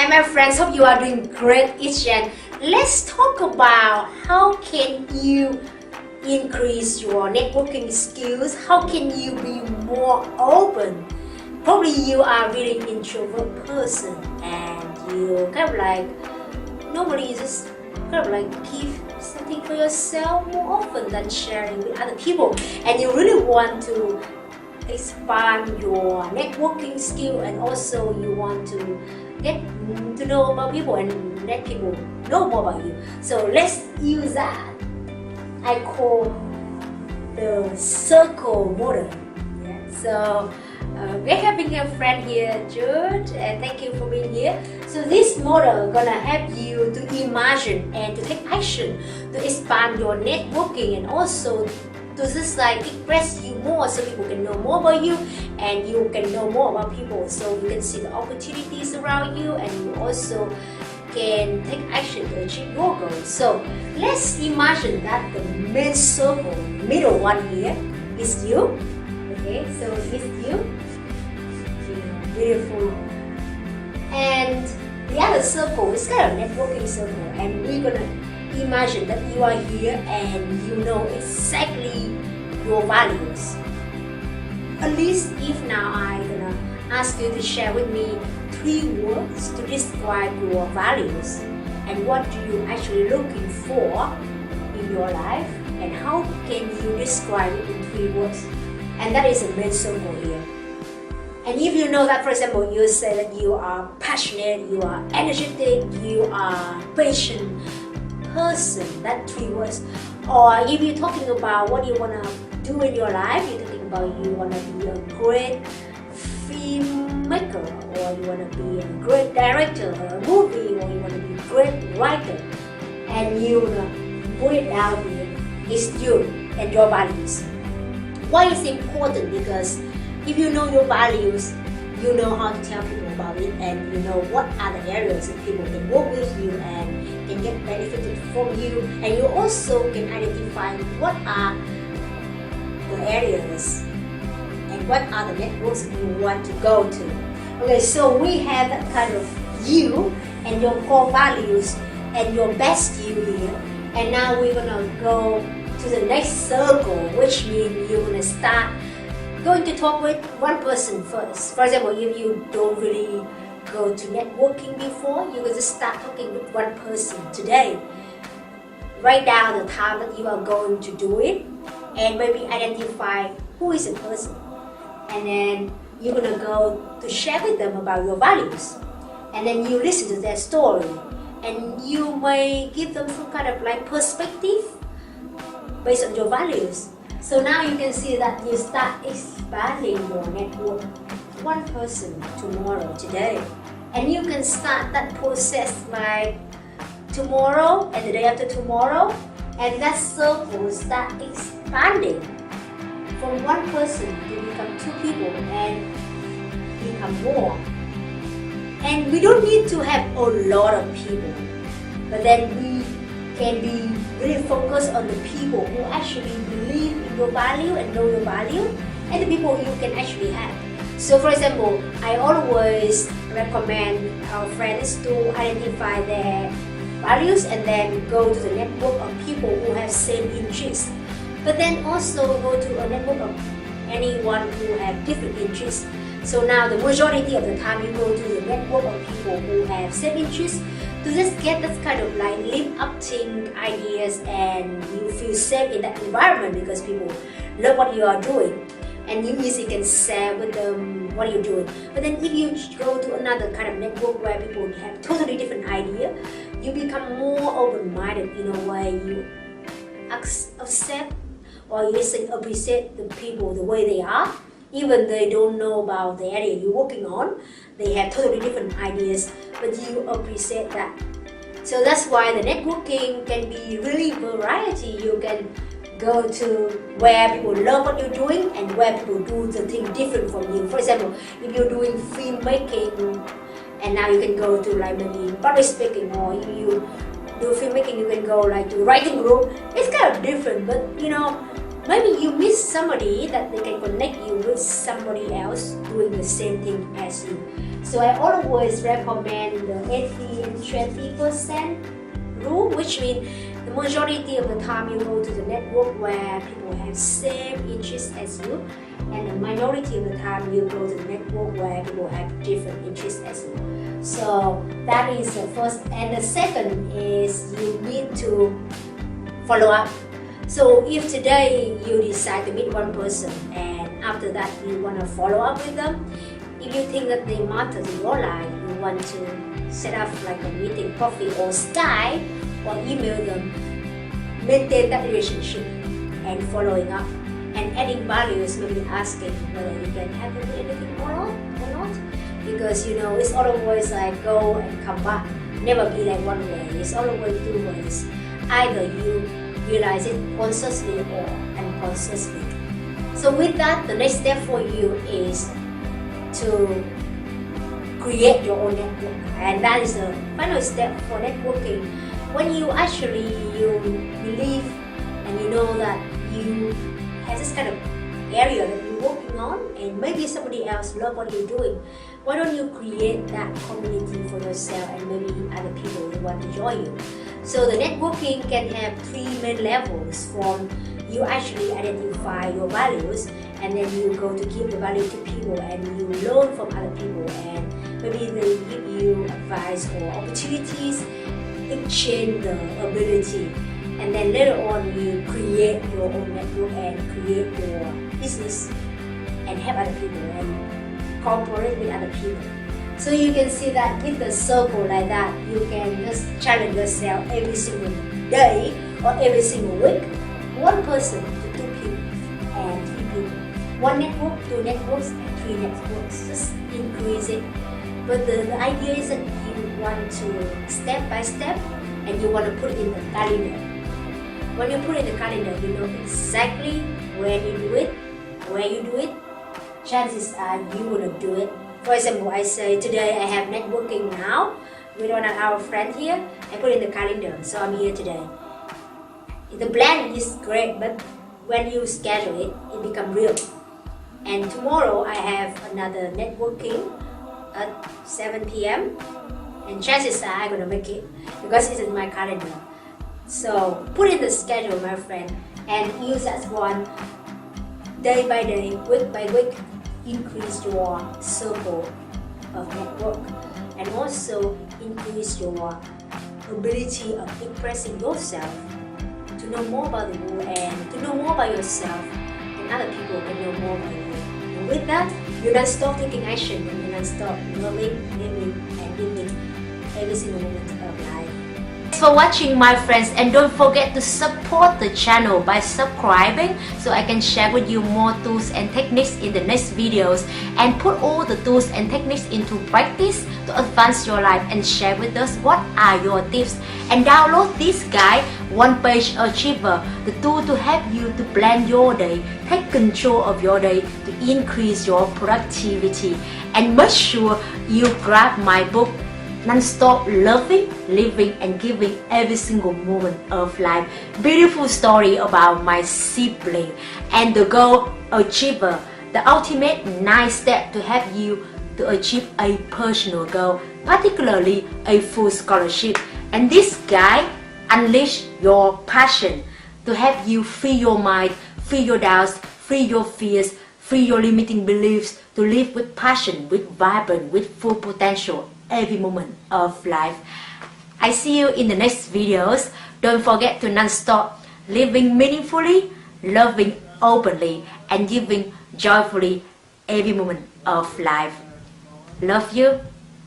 Hi my friends, hope you are doing great each and let's talk about how can you increase your networking skills, how can you be more open. Probably you are really introvert person and you kind of like normally you just kind of like keep something for yourself more often than sharing with other people, and you really want to expand your networking skill, and also you want to get to know about people and let people know more about you. So let's use that. I call the circle model. Yeah. So we're having a friend here, Jude, and thank you for being here. So this model gonna help you to imagine and to take action to expand your networking, and also to just like express you more so people can know more about you and you can know more about people, so you can see the opportunities around you and you also can take action to achieve your goals. So let's imagine that the main circle, middle one here is you. Okay, so it's you. Beautiful. And the other circle is kind of networking circle, and we're gonna imagine that you are here and you know exactly your values. At least if now I'm gonna ask you to share with me 3 words to describe your values and what do you actually looking for in your life, and how can you describe it in 3 words. And that is a main circle here. And if you know that, for example, you say that you are passionate, you are energetic, you are patient person, that 3 words. Or if you're talking about what you want to do in your life, you're talking about you want to be a great filmmaker, or you want to be a great director of a movie, or you want to be a great writer, and you put it down here, it's you and your values. Why is it important? Because if you know your values, you know how to tell people about it, and you know what are the areas that people can work with you and can get benefited from you, and you also can identify what are the areas and what are the networks you want to go to. Okay, so we have that kind of you and your core values and your best you here, and now we're gonna go to the next circle, which means you're gonna start going to talk with one person first. For example, if you don't really go to networking before, you can just start talking with one person today. Write down the time that you are going to do it, and maybe identify who is the person. And then you're gonna go to share with them about your values. And then you listen to their story, and you may give them some kind of like perspective based on your values. So now you can see that you start expanding your network one person tomorrow, today. And you can start that process like tomorrow and the day after tomorrow, and that circle will start expanding from one person to become 2 people and become more. And we don't need to have a lot of people, but then we can be really focused on the people who actually believe in your value and know your value, and the people you can actually have. So for example, I always recommend our friends to identify their values and then go to the network of people who have same interests. But then also go to a network of anyone who have different interests. So now the majority of the time you go to the network of people who have same interests, to just get that kind of like lift-uplifting ideas, and you feel safe in that environment because people love what you are doing, and you easily can share with them what you're doing. But then if you go to another kind of network where people have totally different idea, you become more open-minded in a way. You accept or you appreciate the people the way they are, even they don't know about the area you're working on. They have totally different ideas, but you appreciate that. So that's why the networking can be really variety. You can go to where people love what you're doing and where people do the thing different from you. For example, if you're doing filmmaking, and now you can go to like maybe public speaking, or if you do filmmaking, you can go like to writing group. It's kind of different, but you know, maybe you meet somebody that they can connect you with somebody else doing the same thing as you. So I always recommend the 80-20% rule, which means the majority of the time you go to the network where people have same interests as you, and the minority of the time you go to the network where people have different interests as you. So that is the first. And the second is you need to follow up. So if today you decide to meet one person and after that you want to follow up with them, if you think that they matter in your life, you want to set up like a meeting, coffee or Skype or email them, maintain that relationship and following up and adding values, maybe asking whether you can help them with anything or not. Because it's always like go and come back, never be like one way, it's always two ways. Either you realize it consciously or unconsciously. So with that, the next step for you is to create your own network, and that is the final step for networking. When you believe and you know that you have this kind of area that you're working on and maybe somebody else love what you're doing, why don't you create that community for yourself and maybe other people who want to join you. So the networking can have three main levels. From you actually identify your values, and then you go to give the value to people and you learn from other people, and maybe they give you advice or opportunities, exchange the ability, and then later on you create your own network and create your business and help other people and cooperate with other people. So you can see that with the circle like that, you can just challenge yourself every single day or every single week. One person to two people and three people. One network, two networks, and three networks. Just increase it. But the idea is that you want to step by step and you want to put it in the calendar. When you put it in the calendar, you know exactly when you do it, where you do it. Chances are you will do it. For example, I say today I have networking now with one of our friends here. I put it in the calendar, so I'm here today. The plan is great, but when you schedule it, it becomes real. And tomorrow I have another networking at 7 p.m. and chances are I'm gonna make it because it's in my calendar. So put in the schedule, my friend, and use that one day by day, week by week. Increase your circle of network and also increase your ability of expressing yourself, to know more about the world and to know more about yourself, and other people can know more about you. And with that, you don't stop taking action and you don't stop loving, living, and living every single moment of life. Thanks for watching, my friends, and don't forget to support the channel by subscribing so I can share with you more tools and techniques in the next videos, and put all the tools and techniques into practice to advance your life and share with us what are your tips. And download this guide, One Page Achiever, the tool to help you to plan your day, take control of your day to increase your productivity. And make sure you grab my book, Nonstop, Loving, Living and Giving Every Single Moment of Life. Beautiful story about my sibling and the Goal Achiever, the ultimate 9 steps to help you to achieve a personal goal, particularly a full scholarship. And this guide unleash your passion to help you free your mind, free your doubts, free your fears, free your limiting beliefs, to live with passion, with vibrant, with full potential every moment of life. I see you in the next videos. Don't forget to non-stop living meaningfully, loving openly, and giving joyfully every moment of life. Love you.